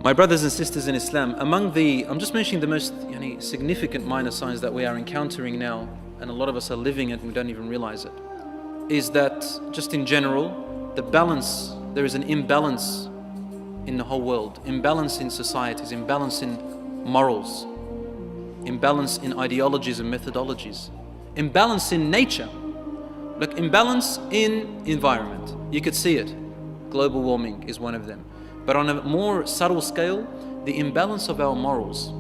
My brothers and sisters in Islam, I'm just mentioning the most significant minor signs that we are encountering now, and a lot of us are living it and we don't even realize it, is that just in general, there is an imbalance in the whole world, imbalance in societies, imbalance in morals, imbalance in ideologies and methodologies, imbalance in nature, like imbalance in environment. You could see it. Global warming is one of them. But on a more subtle scale, the imbalance of our morals.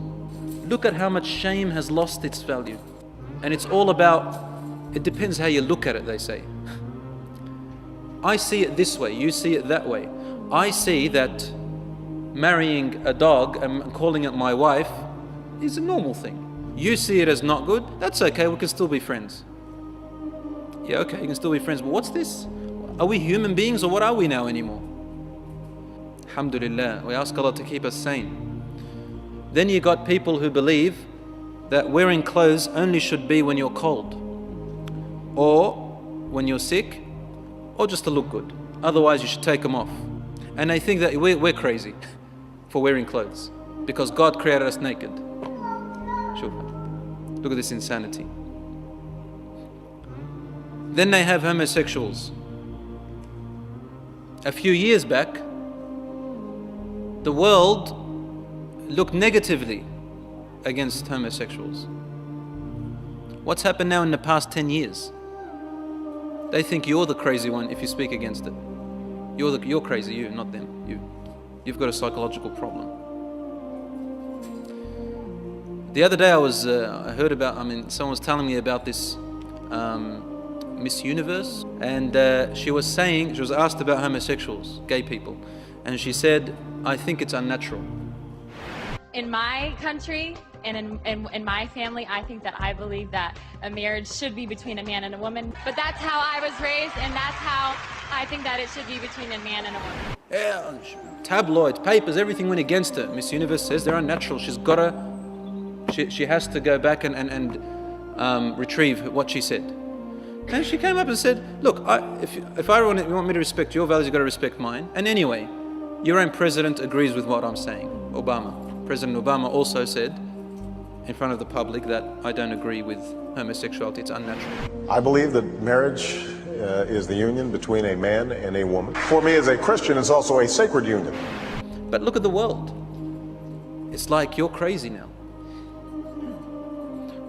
Look at how much shame has lost its value. And it's all about, it depends how you look at it, they say. I see it this way, you see it that way. I see that marrying a dog and calling it my wife is a normal thing. You see it as not good, that's okay, we can still be friends. Yeah, okay, you can still be friends, but what's this? Are we human beings or what are we now anymore? Alhamdulillah, we ask Allah to keep us sane. Then you got people who believe that wearing clothes only should be when you're cold, or when you're sick, or just to look good. Otherwise you should take them off. And they think that we're crazy for wearing clothes, because God created us naked. Look at this insanity. Then they have homosexuals. A few years back, the world looked negatively against homosexuals. What's happened now in the past 10 years? They think you're the crazy one if you speak against it. You're crazy, you, not them, you. You've got a psychological problem. The other day I heard about, someone was telling me about this Miss Universe, and she was asked about homosexuals, gay people, and she said, I think it's unnatural. In my country and in my family, I believe that a marriage should be between a man and a woman. But that's how I was raised, and that's how I think that it should be between a man and a woman. Yeah, tabloids, papers, everything went against her. Miss Universe says they're unnatural. She has to go back and retrieve what she said. And she came up and said, look, if you want me to respect your values, you've got to respect mine. And anyway, your own president agrees with what I'm saying, Obama. President Obama also said in front of the public that I don't agree with homosexuality, it's unnatural. I believe that marriage is the union between a man and a woman. For me as a Christian, it's also a sacred union. But look at the world. It's like you're crazy now.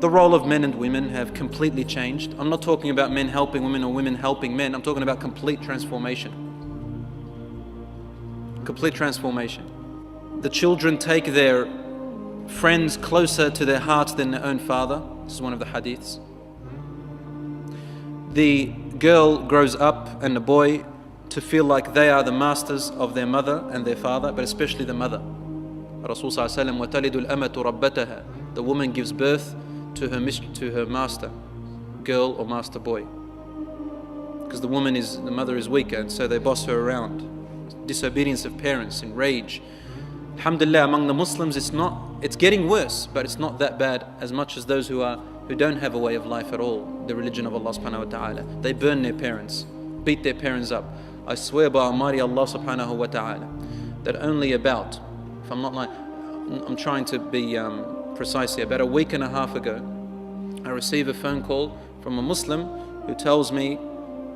The role of men and women have completely changed. I'm not talking about men helping women or women helping men. I'm talking about complete transformation. Complete transformation. The children take their friends closer to their hearts than their own father. This is one of the hadiths. The girl grows up and the boy to feel like they are the masters of their mother and their father, but especially the mother. Rasul sallallahu alaihi wasallam, وَتَلِدُ الْأَمَةُ رَبَّتَهَا. The woman gives birth to her master, girl or master boy. Because the mother is weaker, and so they boss her around. Disobedience of parents, enrage. Alhamdulillah, among the Muslims it's getting worse, but it's not that bad as much as those who don't have a way of life at all, the religion of Allah subhanahu wa ta'ala. They burn their parents, beat their parents up. I swear by Almighty Allah subhanahu wa ta'ala that only about, if I'm not lying, I'm trying to be precise here, about a week and a half ago, I received a phone call from a Muslim who tells me,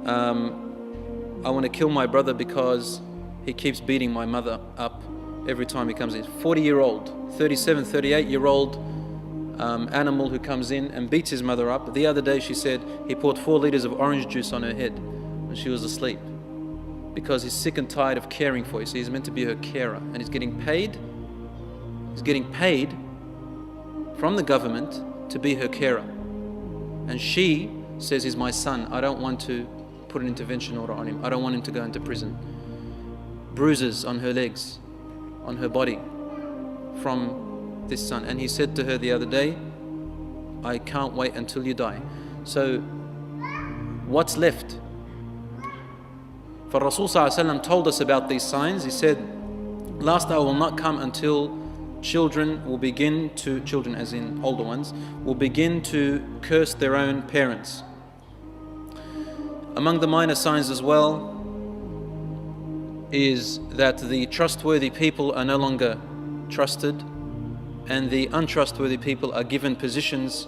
I want to kill my brother because he keeps beating my mother up every time he comes in. 40-year-old, 37, 38-year-old animal who comes in and beats his mother up. The other day she said he poured 4 liters of orange juice on her head when she was asleep because he's sick and tired of caring for her. So he's meant to be her carer, and he's getting paid from the government to be her carer. And she says, he's my son, I don't want to put an intervention order on him. I don't want him to go into prison. Bruises on her legs, on her body from this son. And he said to her the other day, I can't wait until you die. So what's left? For Rasul sallallahu alaihi wasallam told us about these signs. He said, last hour will not come until children as in older ones, will begin to curse their own parents. Among the minor signs as well is that the trustworthy people are no longer trusted, and the untrustworthy people are given positions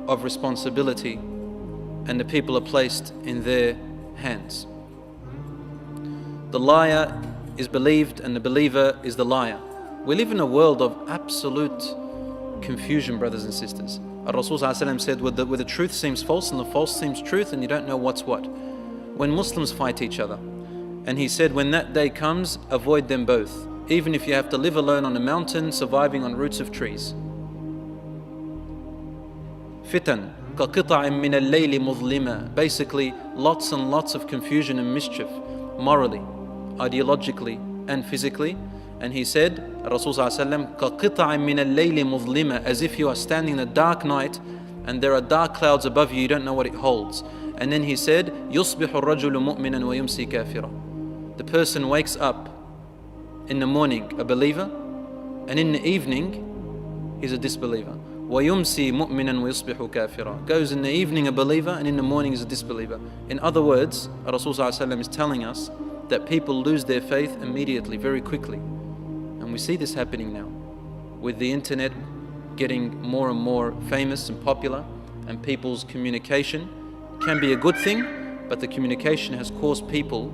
of responsibility, and the people are placed in their hands. The liar is believed and the believer is the liar. We live in a world of absolute confusion, brothers and sisters. Rasul said, where the truth seems false and the false seems truth, and you don't know what's what. When Muslims fight each other, and he said, when that day comes, avoid them both, even if you have to live alone on a mountain, surviving on roots of trees. Fitan كَقِطَعٍ مِّنَ اللَّيْلِ مُظْلِمًا. Basically, lots and lots of confusion and mischief, morally, ideologically, and physically. And he said, Rasul ﷺ, كَقِطَعٍ مِّنَ اللَّيْلِ مُظْلِمًا, as if you are standing in a dark night and there are dark clouds above you, you don't know what it holds. And then he said, يُصْبِحُ الرَّجُلُ مُؤْمِنًا وَيُمْسِي كَافِرًا. The person wakes up in the morning a believer, and in the evening he's a disbeliever. وَيُمْسِي مُؤْمِنًا وَيُصْبِحُ كَافِرًا. Goes in the evening a believer, and in the morning is a disbeliever. In other words, Rasul ﷺ is telling us that people lose their faith immediately, very quickly. And we see this happening now, with the internet getting more and more famous and popular, and people's communication can be a good thing, but the communication has caused people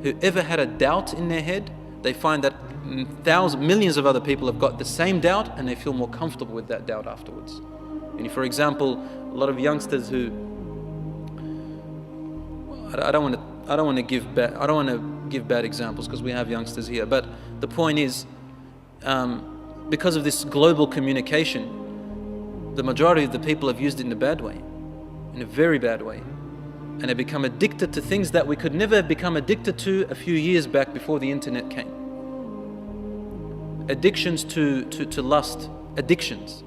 who ever had a doubt in their head, they find that millions of other people have got the same doubt, and they feel more comfortable with that doubt afterwards. And for example, a lot of youngsters who, I don't want to give bad examples because we have youngsters here, but the point is, because of this global communication, the majority of the people have used it in a bad way, in a very bad way, and have become addicted to things that we could never have become addicted to a few years back before the internet came. Addictions to lust, addictions,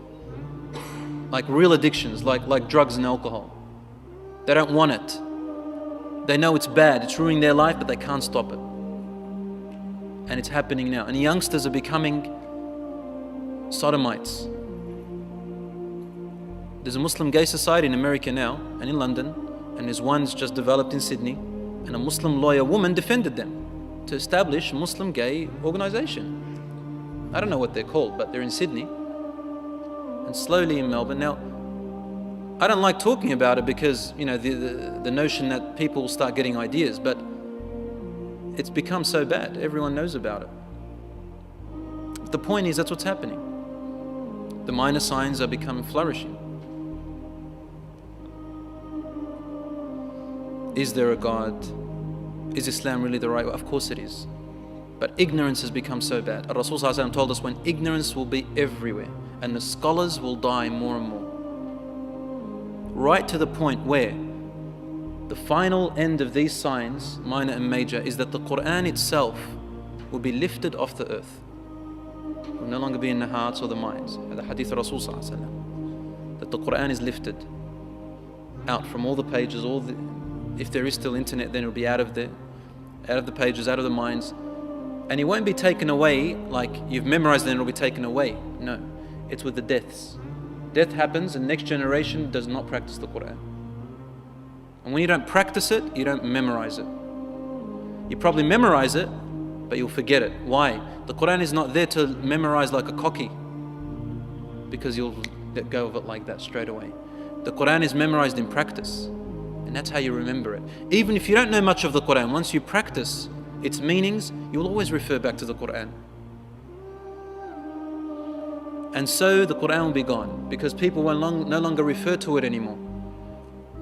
like real addictions, like drugs and alcohol. They don't want it. They know it's bad, it's ruining their life, but they can't stop it. And it's happening now. And youngsters are becoming sodomites. There's a Muslim gay society in America now, and in London, and there's one's just developed in Sydney, and a Muslim lawyer woman defended them to establish a Muslim gay organization. I don't know what they're called, but they're in Sydney and slowly in Melbourne. Now, I don't like talking about it because, you know, the notion that people will start getting ideas, but it's become so bad. Everyone knows about it. The point is, that's what's happening. The minor signs are becoming flourishing. Is there a God? Is Islam really the right way? Of course it is. But ignorance has become so bad. Rasul ﷺ told us when ignorance will be everywhere and the scholars will die more and more. Right to the point where the final end of these signs, minor and major, is that the Quran itself will be lifted off the earth. It will no longer be in the hearts or the minds. The hadith of Rasul ﷺ, that the Quran is lifted out from all the pages, if there is still internet, then it will be out of the pages, out of the minds. And it won't be taken away like you've memorized it and it will be taken away. No, it's with the deaths. Death happens and next generation does not practice the Quran. And when you don't practice it, you don't memorize it. You probably memorize it, but you'll forget it. Why? The Quran is not there to memorize like a cocky, because you'll let go of it like that straight away. The Quran is memorized in practice, and that's how you remember it. Even if you don't know much of the Quran, once you practice its meanings, you will always refer back to the Quran. And so the Quran will be gone, because people will no longer refer to it anymore.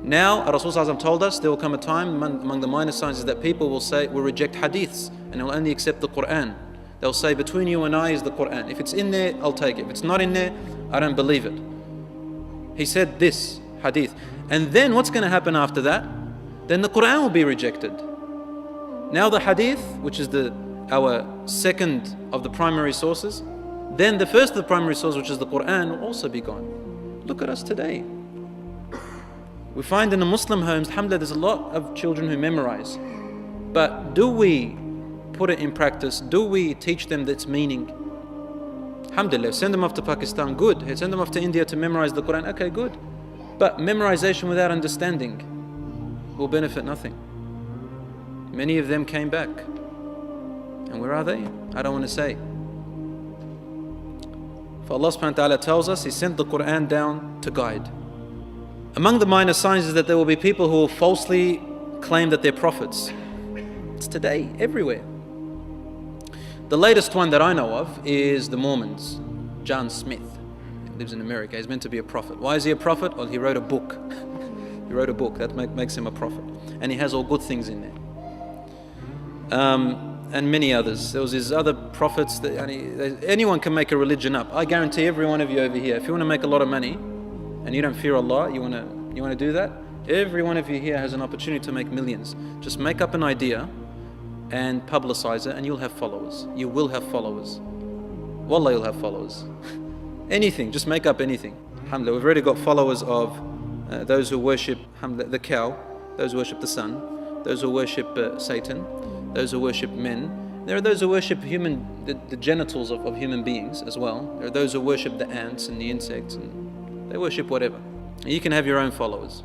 Now, Rasul ﷺ told us there will come a time among the minor signs is that people will reject hadiths and they will only accept the Quran. They'll say, between you and I is the Quran. If it's in there, I'll take it. If it's not in there, I don't believe it. He said this hadith. And then what's going to happen after that? Then the Quran will be rejected. Now the hadith, which is our second of the primary sources, then the first of the primary sources, which is the Quran, will also be gone. Look at us today. We find in the Muslim homes, alhamdulillah, there's a lot of children who memorize. But do we put it in practice? Do we teach them its meaning? Alhamdulillah, send them off to Pakistan, good. Send them off to India to memorize the Quran, okay, good. But memorization without understanding will benefit nothing. Many of them came back. And where are they? I don't want to say. But Allah subhanahu wa ta'ala tells us He sent the Quran down to guide. Among the minor signs is that there will be people who will falsely claim that they're prophets. It's today, everywhere. The latest one that I know of is the Mormons. John Smith, he lives in America. He's meant to be a prophet. Why is he a prophet? Well, he wrote a book. He wrote a book, that makes him a prophet. And he has all good things in there. And many others. There was these other prophets that anyone can make a religion up. I guarantee every one of you over here, if you want to make a lot of money and you don't fear Allah, you want to do that, every one of you here has an opportunity to make millions. Just make up an idea and publicize it and you'll have followers. You will have followers. Wallah, you'll have followers. Anything, just make up anything. Alhamdulillah, we've already got followers of those who worship the cow, those who worship the sun, those who worship Satan, those who worship men. There are those who worship the genitals of human beings as well. There are those who worship the ants and the insects, and they worship whatever. You can have your own followers.